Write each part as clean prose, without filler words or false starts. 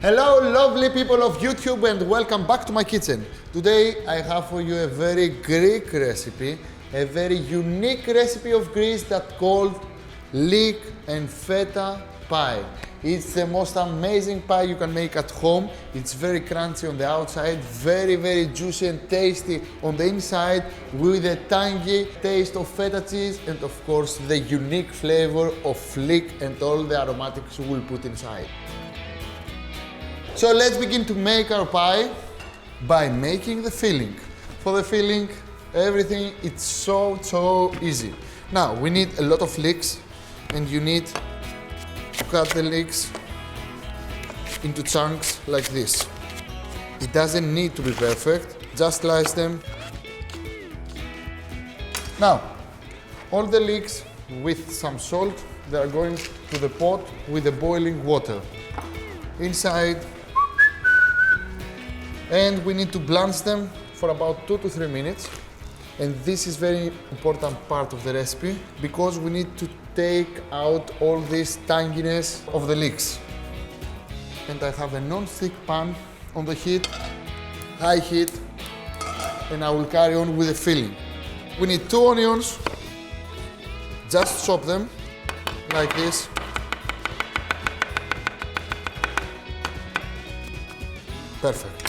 Hello lovely people of YouTube and welcome back to my kitchen. Today I have for you a very Greek recipe, a very unique recipe of Greece that's called leek and feta pie. It's the most amazing pie you can make at home. It's very crunchy on the outside, very juicy and tasty on the inside with a tangy taste of feta cheese and of course the unique flavor of leek and all the aromatics we'll put inside. So let's begin to make our pie by making the filling. For the filling, everything it's so easy. Now we need a lot of leeks and you need to cut the leeks into chunks like this. It doesn't need to be perfect, just slice them. Now, all the leeks with some salt, they are going to the pot with the boiling water. Inside, and we need to blanch them for about 2 to 3 minutes. And this is very important part of the recipe because we need to take out all this tanginess of the leeks. And I have a non-stick pan on the heat, high heat, and I will carry on with the filling. We need 2 onions, just chop them like this. Perfect.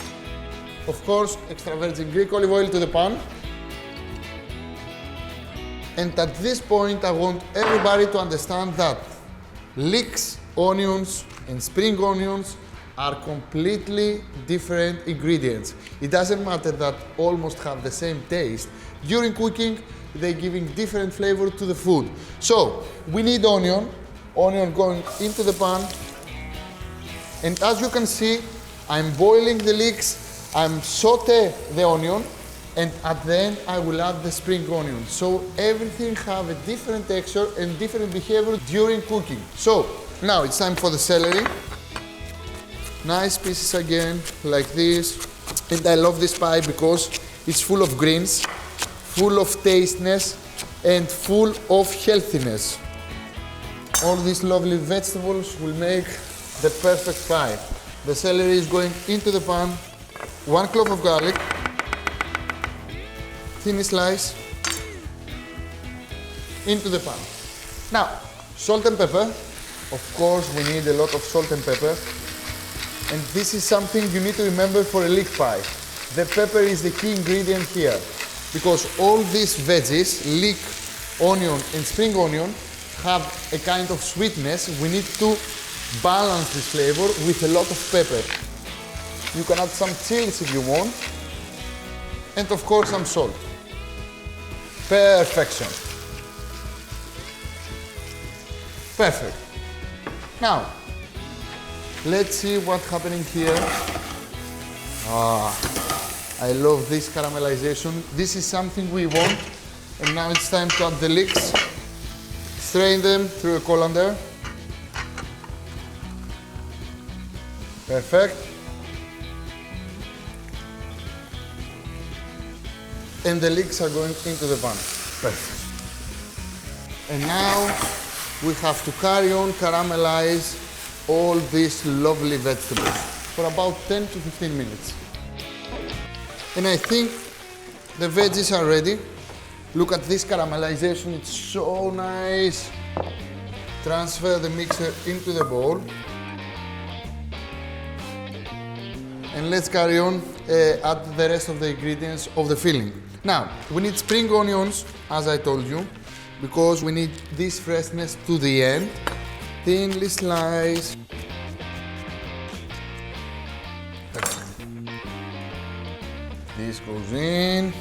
Of course, extra virgin Greek olive oil to the pan. And at this point, I want everybody to understand that leeks, onions, and spring onions are completely different ingredients. It doesn't matter that almost have the same taste. During cooking, they're giving different flavor to the food. So, we need onion going into the pan. And as you can see, I'm boiling the leeks, I'm saute the onion, and at the end I will add the spring onion. So everything have a different texture and different behavior during cooking. So now it's time for the celery. Nice pieces again, like this. And I love this pie because it's full of greens, full of tastiness, and full of healthiness. All these lovely vegetables will make the perfect pie. The celery is going into the pan. 1 clove of garlic, thin slice, into the pan. Now, salt and pepper. Of course, we need a lot of salt and pepper. And this is something you need to remember for a leek pie. The pepper is the key ingredient here. Because all these veggies, leek, onion and spring onion, have a kind of sweetness. We need to balance this flavor with a lot of pepper. You can add some chilies if you want. And of course some salt. Perfection. Perfect. Now, let's see what's happening here. I love this caramelization. This is something we want. And now it's time to add the leeks. Strain them through a colander. Perfect. And the leeks are going into the pan. Perfect. And now we have to carry on caramelize all these lovely vegetables for about 10 to 15 minutes. And I think the veggies are ready. Look at this caramelization, it's so nice. Transfer the mixer into the bowl. And let's carry on, add the rest of the ingredients of the filling. Now, we need spring onions, as I told you, because we need this freshness to the end. Thinly slice. Perfect. This goes in.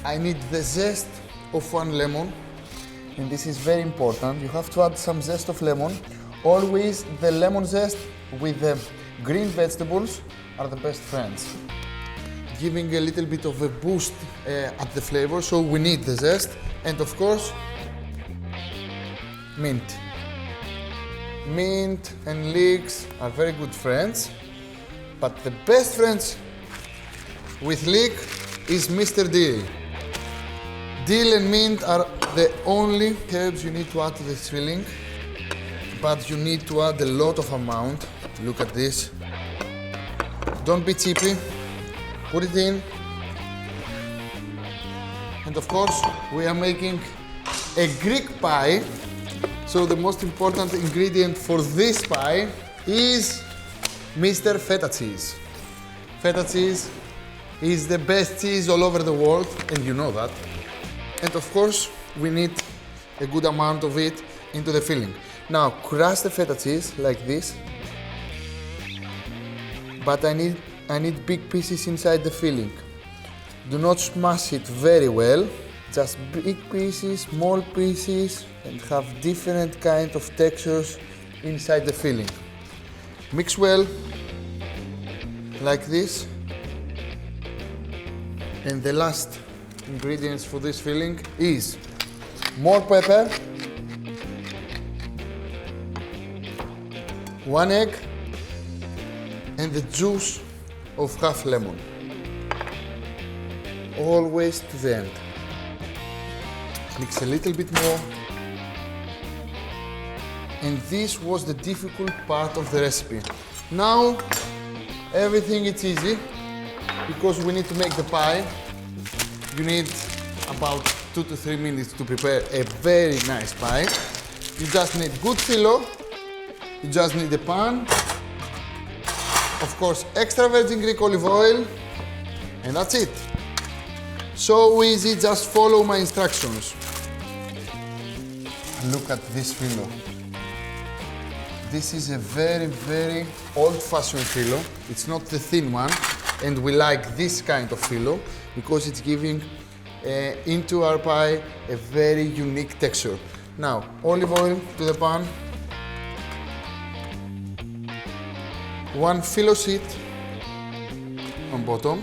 I need the zest of 1 lemon, and this is very important. You have to add some zest of lemon. Always the lemon zest with the green vegetables are the best friends. Giving a little bit of a boost at the flavor, so we need the zest. And of course, mint. Mint and leeks are very good friends, but the best friends with leek is Mr. Dill. Dill and mint are the only herbs you need to add to this filling. but you need to add a lot of amount. Look at this. Don't be cheapy. Put it in. And of course, we are making a Greek pie. So the most important ingredient for this pie is Mr. Feta cheese. Feta cheese is the best cheese all over the world, and you know that. And of course, we need a good amount of it into the filling. Now, crush the feta cheese like this. But I need big pieces inside the filling. Do not smash it very well. Just big pieces, small pieces, and have different kind of textures inside the filling. Mix well, like this. And the last ingredients for this filling is more pepper, 1 egg, and the juice of half lemon. Always to the end. Mix a little bit more. And this was the difficult part of the recipe. Now, everything is easy because we need to make the pie. You need about 2 to 3 minutes to prepare a very nice pie. You just need good phyllo. You just need a pan. Of course, extra virgin Greek olive oil. And that's it. So easy, just follow my instructions. Look at this phyllo. This is a very, very old-fashioned phyllo. It's not the thin one, and we like this kind of phyllo because it's giving into our pie a very unique texture. Now, olive oil to the pan. 1 phyllo sheet on bottom.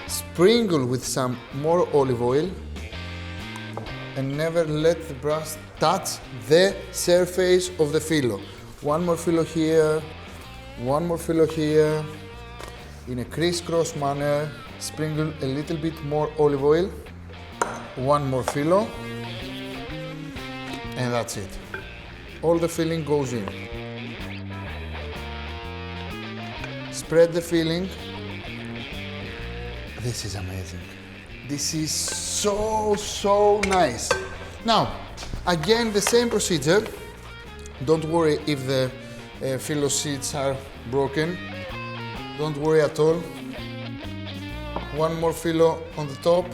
Sprinkle with some more olive oil and never let the brush touch the surface of the phyllo. 1 more phyllo here, 1 more phyllo here. In a crisscross manner, sprinkle a little bit more olive oil, 1 more phyllo, and that's it. All the filling goes in. Spread the filling. This is amazing. This is so nice. Now, again, the same procedure. Don't worry if the phyllo sheets are broken. Don't worry at all. 1 more phyllo on the top.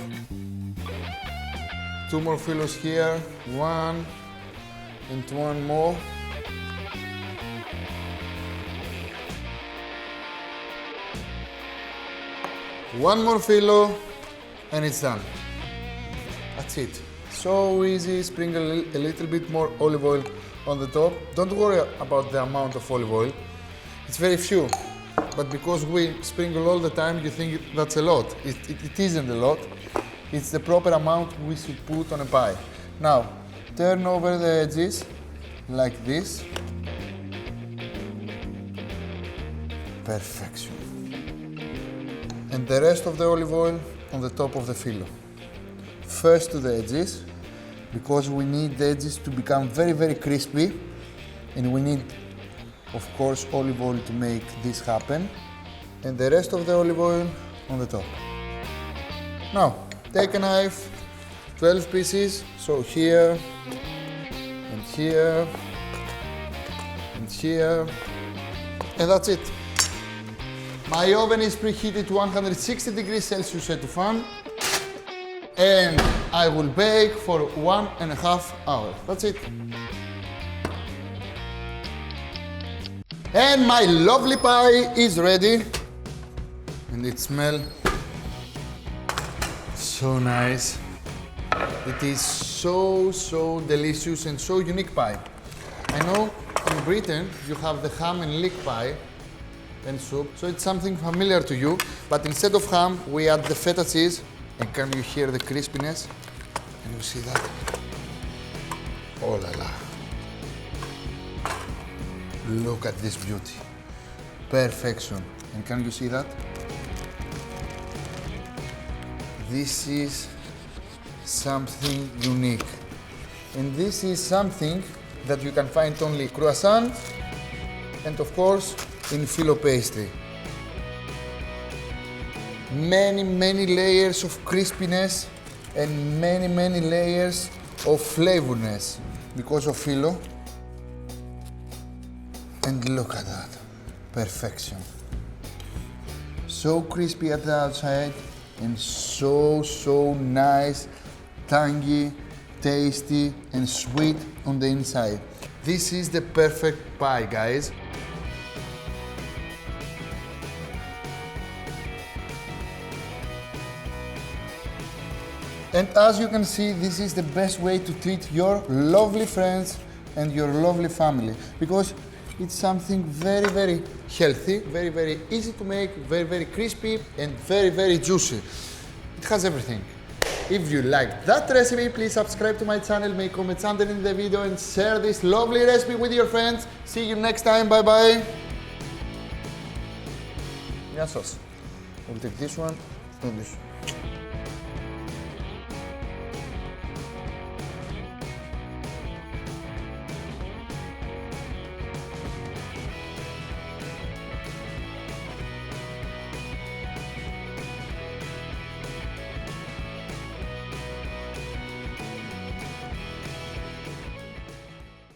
2 more phyllos here. 1 and 1 more. One more phyllo and it's done. That's it. So easy. Sprinkle a little bit more olive oil on the top. Don't worry about the amount of olive oil. It's very few. But because we sprinkle all the time, you think that's a lot. It isn't a lot. It's the proper amount we should put on a pie. Now, turn over the edges like this. Perfection. And the rest of the olive oil on the top of the phyllo. First to the edges, because we need the edges to become very crispy, and we need, of course, olive oil to make this happen. And the rest of the olive oil on the top. Now, take a knife, 12 pieces, so here, and here, and here, and that's it. My oven is preheated to 160 degrees Celsius at to fan, and I will bake for 1.5 hours. That's it. And my lovely pie is ready, and it smells so nice. It is so delicious and so unique pie. I know in Britain you have the ham and leek pie and soup, so it's something familiar to you, but instead of ham, we add the feta cheese, and can you hear the crispiness? Can you see that? Oh la la. Look at this beauty. Perfection. And can you see that? This is something unique. And this is something that you can find only croissant and of course in filo pastry. Many layers of crispiness and many layers of flavorness because of filo. And look at that, perfection. So crispy at the outside and so nice, tangy, tasty and sweet on the inside. This is the perfect pie, guys. And as you can see, this is the best way to treat your lovely friends and your lovely family, because it's something very healthy, very easy to make, very crispy and very juicy. It has everything. If you like that recipe, please subscribe to my channel, make comments under in the video and share this lovely recipe with your friends. See you next time, bye bye. Μια sauce. We'll take this one and this.